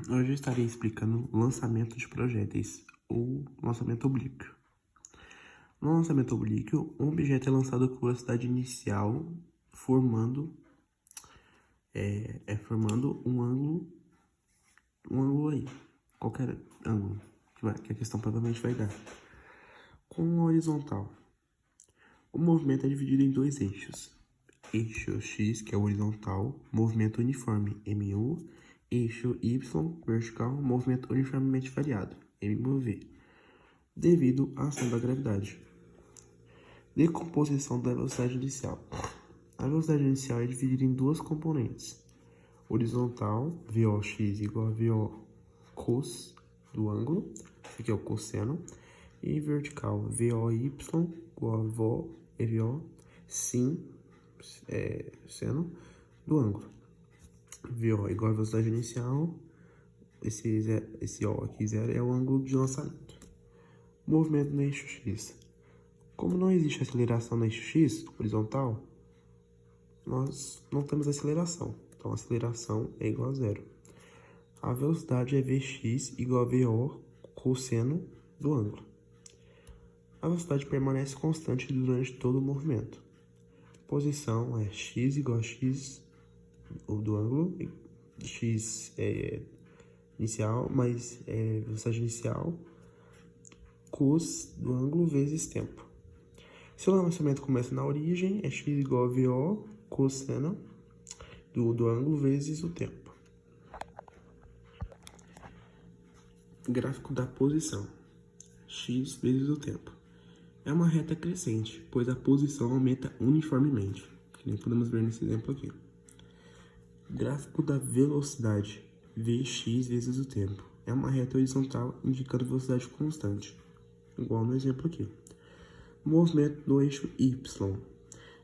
Hoje eu estarei explicando o lançamento de projéteis, ou lançamento oblíquo. No lançamento oblíquo, um objeto é lançado com velocidade inicial, formando um ângulo aí, qualquer ângulo, que a questão provavelmente vai dar. Com a horizontal, o movimento é dividido em dois eixos. Eixo X, que é o horizontal, movimento uniforme, MU. Eixo Y, vertical, movimento uniformemente variado, MV, devido à ação da gravidade. Decomposição da velocidade inicial. A velocidade inicial é dividida em duas componentes. Horizontal, VOx igual a VO cos do ângulo, esse aqui é o cosseno. E vertical, VOY igual a VO sin, seno do ângulo. VO igual a velocidade inicial, esse O aqui, zero, é o ângulo de lançamento. Movimento no eixo X. Como não existe aceleração no eixo X, horizontal, nós não temos aceleração. Então, a aceleração é igual a zero. A velocidade é Vx igual a VO cosseno do ângulo. A velocidade permanece constante durante todo o movimento. Posição é x igual a x do ângulo, x é inicial, mais velocidade inicial, cos do ângulo vezes tempo. Se o lançamento começa na origem, é x igual a VO cosseno do ângulo vezes o tempo. Gráfico da posição, x vezes o tempo. É uma reta crescente, pois a posição aumenta uniformemente, que nem podemos ver nesse exemplo aqui. Gráfico da velocidade, Vx vezes o tempo. É uma reta horizontal indicando velocidade constante, igual no exemplo aqui. Movimento no eixo Y.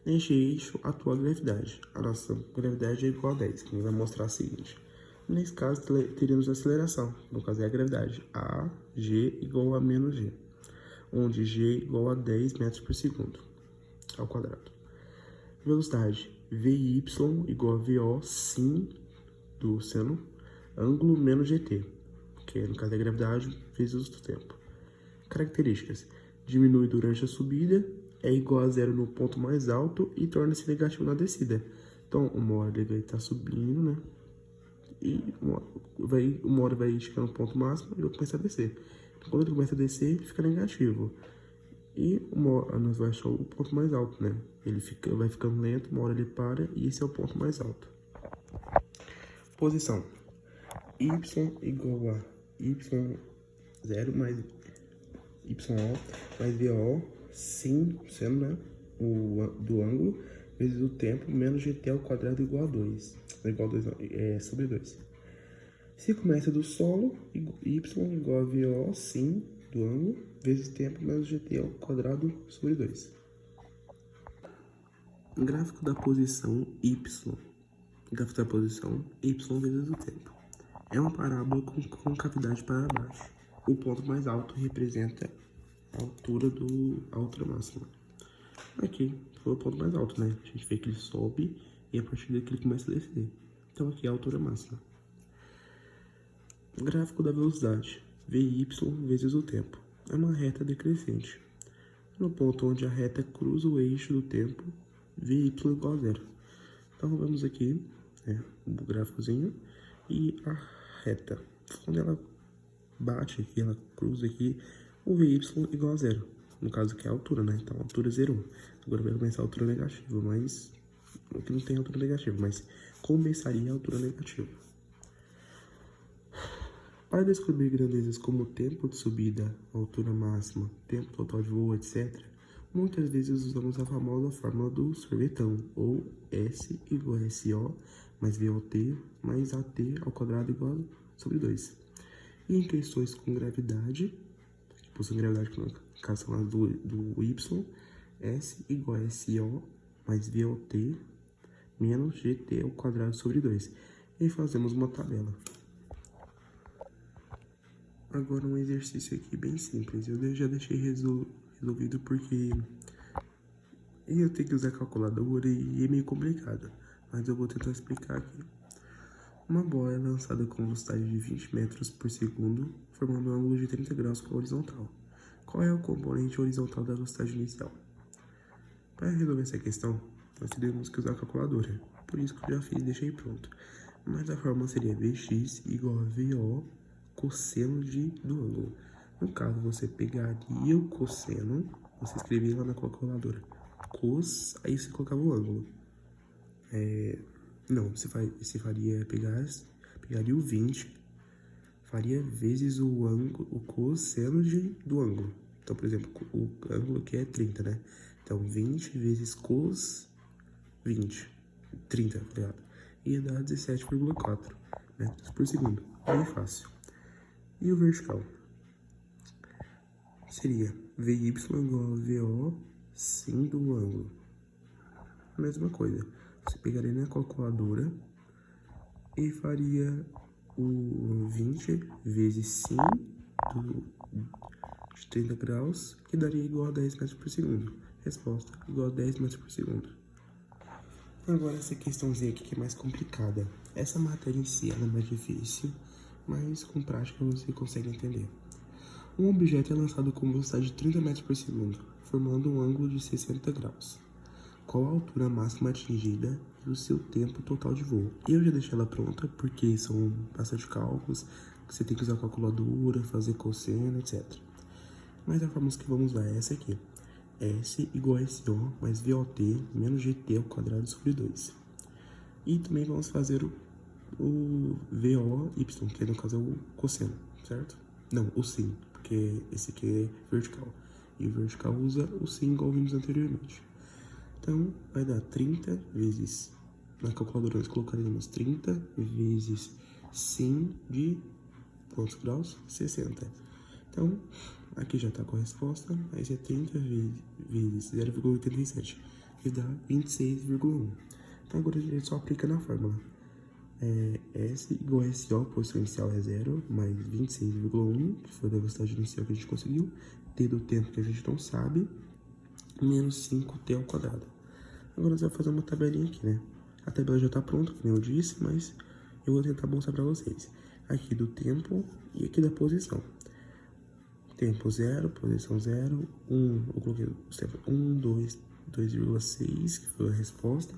Neste eixo atua a gravidade. A nossa gravidade é igual a 10, que vai mostrar o seguinte. Nesse caso, teríamos aceleração. No caso, é a gravidade. A, G igual a menos G, onde G igual a 10 metros por segundo ao quadrado. Velocidade, Vy igual a VO sin do seno, ângulo menos GT, que no caso é a gravidade vezes o tempo. Características, diminui durante a subida, é igual a zero no ponto mais alto e torna-se negativo na descida. Então, uma hora ele vai estar subindo, né? E uma hora vai chegar no ponto máximo e vai começar a descer. Então, quando ele começa a descer, ele fica negativo. E nós vamos achar o ponto mais alto, né? Ele vai ficando lento, uma hora ele para e esse é o ponto mais alto. Posição. Y igual a y0 mais YO mais VO, sim, sendo, né? Do ângulo, vezes o tempo, menos GT ao quadrado igual a 2. Igual a 2, sobre 2. Se começa do solo, Y igual a VO, sim, do ângulo, vezes tempo, menos GT ao quadrado sobre 2. Gráfico da posição Y. Gráfico da posição Y vezes o tempo. É uma parábola com concavidade para baixo. O ponto mais alto representa a altura máxima. Aqui foi o ponto mais alto, né? A gente vê que ele sobe e a partir daqui ele começa a descer. Então aqui é a altura máxima. Gráfico da velocidade, Vy vezes o tempo. É uma reta decrescente. No ponto onde a reta cruza o eixo do tempo, Vy igual a zero. Então vamos aqui, o gráficozinho e a reta. Quando ela bate aqui, ela cruza aqui, o Vy igual a zero. No caso aqui é a altura, né? Então a altura zerou. Agora vai começar a altura negativa, mas aqui não tem altura negativa, mas começaria a altura negativa. Para descobrir grandezas como tempo de subida, altura máxima, tempo total de voo, etc., muitas vezes usamos a famosa fórmula do sorvetão, ou S igual a SO mais VOT mais AT ao quadrado igual a sobre 2. E em questões com gravidade, que possuem gravidade que no caso são as do Y, S igual a SO mais VOT menos GT ao quadrado sobre 2. E fazemos uma tabela. Agora um exercício aqui bem simples, eu já deixei resolvido porque eu tenho que usar calculadora e é meio complicado, mas eu vou tentar explicar aqui. Uma bola é lançada com velocidade de 20 metros por segundo, formando um ângulo de 30 graus com a horizontal. Qual é o componente horizontal da velocidade inicial? Para resolver essa questão, nós teremos que usar a calculadora. Por isso que eu já fiz e deixei pronto. Mas a fórmula seria Vx igual a VO cosseno do ângulo. No caso, você pegaria o cosseno, você escrevia lá na calculadora cos, aí você colocava o ângulo. Pegaria o 20, faria vezes o ângulo, o cosseno do ângulo. Então, por exemplo, o ângulo aqui é 30, né? Então, 20 vezes cos 20, 30, tá ligado? Ia dar 17,4 metros por segundo. Bem fácil. E o vertical? Seria VY igual a VO sin do ângulo. Mesma coisa. Você pegaria na calculadora e faria o 20 vezes sin de 30 graus, que daria igual a 10 metros por segundo. Resposta, igual a 10 metros por segundo. Agora essa questãozinha aqui que é mais complicada. Essa matéria em si ela é mais difícil, mas com prática você consegue entender. Um objeto é lançado com velocidade de 30 metros por segundo, formando um ângulo de 60 graus. Qual a altura máxima atingida e o seu tempo total de voo? Eu já deixei ela pronta, porque são bastante cálculos, que você tem que usar a calculadora, fazer cosseno, etc. Mas a fórmula que vamos usar é essa aqui. S igual a SO mais VOT menos GT ao quadrado sobre 2. E também vamos fazer o VOY, que no caso é o cosseno, certo? Não, o sin, porque esse aqui é vertical. E o vertical usa o sin igual vimos anteriormente. Então, vai dar 30 vezes, na calculadora nós colocaremos 30 vezes sin de quantos graus? 60. Então, aqui já está com a resposta, aí é 30 vezes 0,87, que dá 26,1. Então, agora a gente só aplica na fórmula. S igual a SO, posição inicial é 0, mais 26,1, que foi a velocidade inicial que a gente conseguiu, T do tempo que a gente não sabe, menos 5T ao quadrado. Agora nós vamos fazer uma tabelinha aqui, né? A tabela já está pronta, como eu disse, mas eu vou tentar mostrar para vocês. Aqui do tempo e aqui da posição. Tempo 0, posição 0, 1, eu coloquei os tempos 1, 2, 2,6, que foi a resposta,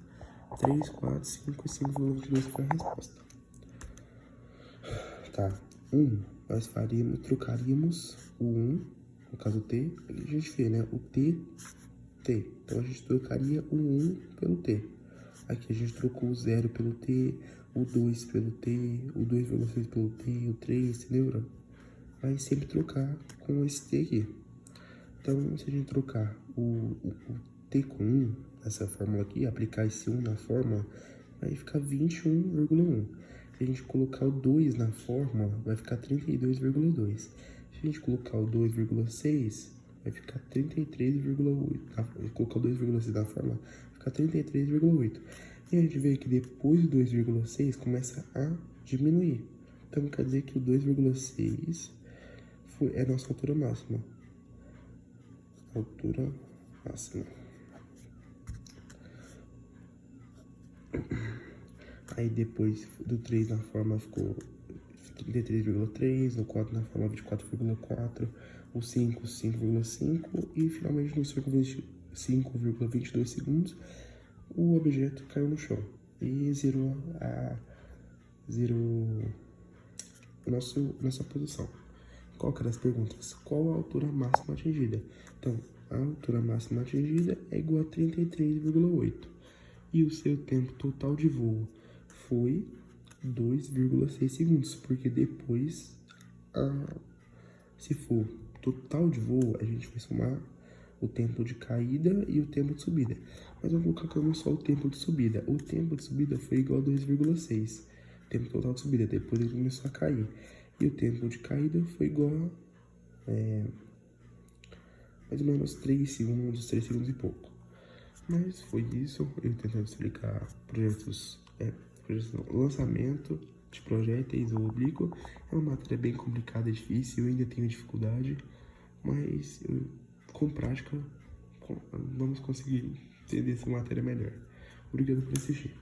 3, 4, 5 e 5,22, que foi a resposta. Tá, 1, nós trocaríamos o 1, no caso o T, a gente fez, né, o T. Então a gente trocaria o 1 pelo T. Aqui a gente trocou o 0 pelo T, o 2 pelo T, o 2,6 pelo T, o 3, entendeu? Vai sempre trocar com esse T aqui. Então, se a gente trocar o T com 1, essa fórmula aqui, aplicar esse 1 na fórmula, vai ficar 21,1. Se a gente colocar o 2 na fórmula, vai ficar 32,2. Se a gente colocar o 2,6, vai ficar 33,8. Colocar o 2,6 na fórmula, vai ficar 33,8. E a gente vê que depois do 2,6 começa a diminuir. Então, quer dizer que o 2,6 é a nossa altura máxima. Altura máxima. Aí depois do 3 na fórmula ficou 33,3, o 4 na fórmula 24,4, o 5, 5,5 e finalmente no círculo 5,22 segundos o objeto caiu no chão e zerou nossa posição. Qual que era as perguntas? Qual a altura máxima atingida? Então, a altura máxima atingida é igual a 33,8. E o seu tempo total de voo foi 2,6 segundos, porque depois, se for total de voo, a gente vai somar o tempo de caída e o tempo de subida. Mas eu vou colocar só o tempo de subida. O tempo de subida foi igual a 2,6. Tempo total de subida, depois ele começou a cair. E o tempo de caída foi igual a mais ou menos 3 segundos e pouco. Mas foi isso, eu tentando explicar lançamento de projéteis ou oblíquo. É uma matéria bem complicada, difícil, eu ainda tenho dificuldade, mas com prática vamos conseguir entender essa matéria melhor. Obrigado por assistir.